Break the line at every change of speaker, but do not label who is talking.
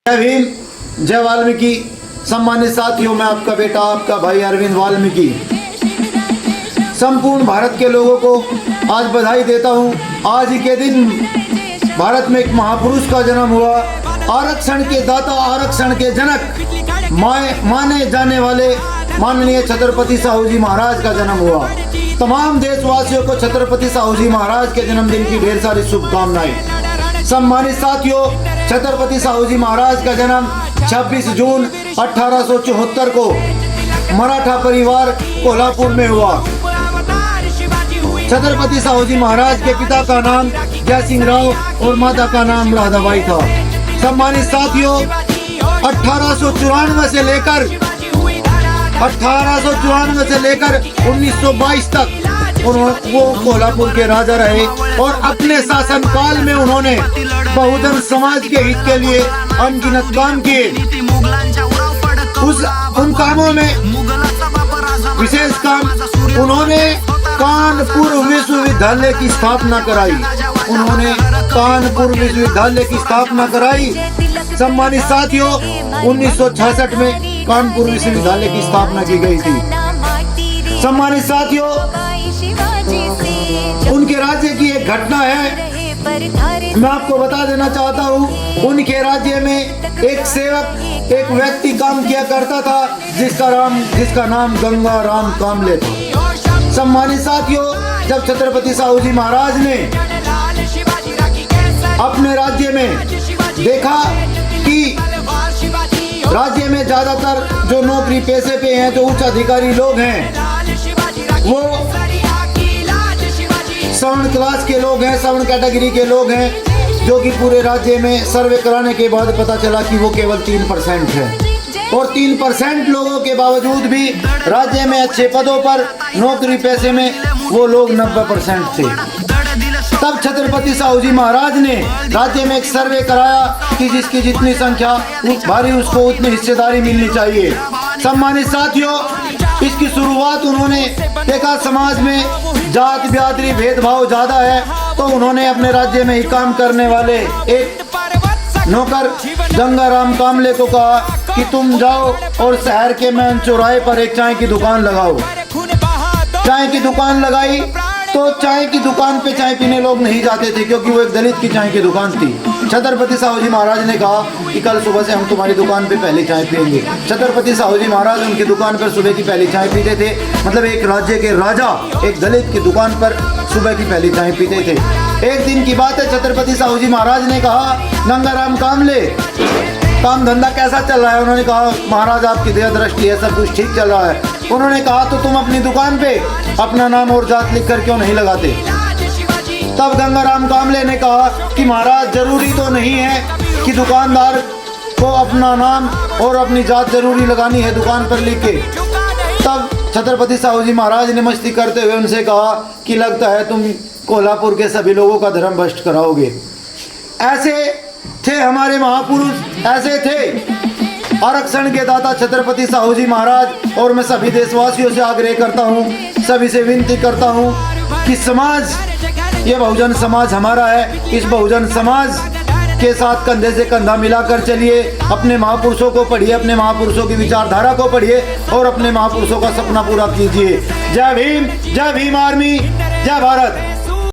जय भीम, जय वाल्मीकि। सम्मानित साथियों, मैं आपका बेटा, आपका भाई अरविंद वाल्मीकि संपूर्ण भारत के लोगों को आज बधाई देता हूं। आज ही के दिन भारत में एक महापुरुष का जन्म हुआ। आरक्षण के दाता, आरक्षण के जनक माने जाने वाले माननीय छत्रपति साहू जी महाराज का जन्म हुआ। तमाम देशवासियों को छत्रपति साहू जी महाराज के जन्मदिन की ढेर सारी शुभकामनाएं। सम्मानित साथियों, छत्रपति साहू जी महाराज का जन्म 26 जून 1874 को मराठा परिवार कोल्हापुर में हुआ। छत्रपति साहू जी महाराज के पिता का नाम जय सिंह राव और माता का नाम राधाबाई था। सम्मानित साथियों, 1894 से लेकर 1922 तक वो कोल्हापुर के राजा रहे और अपने शासन काल में उन्होंने बहुजन समाज के हित के लिए अनगिनत काम किए। उन कामों में विशेष काम, उन्होंने कानपुर विश्वविद्यालय की स्थापना कराई। सम्मानित साथियों, 1966 में कानपुर विश्वविद्यालय की स्थापना की गई थी। सम्मानित साथियों, उनके राज्य की एक घटना है, मैं आपको बता देना चाहता हूँ। उनके राज्य में एक सेवक, एक व्यक्ति काम किया करता था जिसका नाम गंगा राम कामले था। सम्मानित साथियों, जब छत्रपति साहू जी महाराज ने अपने राज्य में देखा कि राज्य में ज्यादातर जो नौकरी पेशे पे हैं, जो उच्च अधिकारी लोग हैं, वो सवर्ण क्लास के लोग हैं, सवर्ण कैटेगरी के लोग हैं, जो कि पूरे राज्य में सर्वे कराने के बाद पता चला कि वो केवल 3% है। और 3% लोगों के बावजूद भी राज्य में अच्छे पदों पर नौकरी पेशे में वो लोग 90% थे। तब छत्रपति साहू जी महाराज ने राज्य में एक सर्वे कराया कि जिसकी जितनी संख्या भारी, उसको उतनी हिस्सेदारी मिलनी चाहिए। सम्मानित साथियों, इसकी शुरुआत उन्होंने देखा समाज में जात बिरादरी भेदभाव ज्यादा है, तो उन्होंने अपने राज्य में ही काम करने वाले एक नौकर गंगा राम कामले को कहा कि तुम जाओ और शहर के मेन चौराहे पर एक चाय की दुकान लगाओ। चाय की दुकान लगाई तो चाय की दुकान पे चाय पीने लोग नहीं जाते थे, क्योंकि वो एक दलित की चाय की दुकान थी। छत्रपति साहू जी महाराज ने कहा कि कल सुबह से हम तुम्हारी दुकान पे पहले चाय पियेंगे। छत्रपति साहू जी महाराज उनकी दुकान पर सुबह की पहली चाय पीते थे। मतलब एक राज्य के राजा एक दलित की दुकान पर सुबह की पहली चाय पीते थे। एक दिन की बात है, छत्रपति साहू जी महाराज ने कहा, गंगाराम कामले, काम धंधा कैसा चल रहा है? उन्होंने कहा, महाराज आपकी दया दृष्टि है, सब कुछ ठीक चल रहा है। उन्होंने कहा, तो तुम अपनी दुकान पे अपना नाम और जात लिखकर क्यों नहीं लगाते? तब गंगाराम कामले ने कहा कि महाराज, जरूरी तो नहीं है कि दुकानदार को अपना नाम और अपनी जात जरूरी लगानी है दुकान पर लिख के। तब छत्रपति साहू जी महाराज ने मस्ती करते हुए उनसे कहा कि लगता है तुम कोल्हापुर के सभी लोगों का धर्म भ्रष्ट कराओगे। ऐसे थे हमारे महापुरुष, ऐसे थे आरक्षण के दाता छत्रपति साहू जी महाराज। और मैं सभी देशवासियों से आग्रह करता हूँ, सभी से विनती करता हूँ कि समाज, ये बहुजन समाज हमारा है, इस बहुजन समाज के साथ कंधे से कंधा मिलाकर चलिए। अपने महापुरुषों को पढ़िए, अपने महापुरुषों की विचारधारा को पढ़िए और अपने महापुरुषों का सपना पूरा कीजिए। जय भीम, जय भीम आर्मी, जय भारत।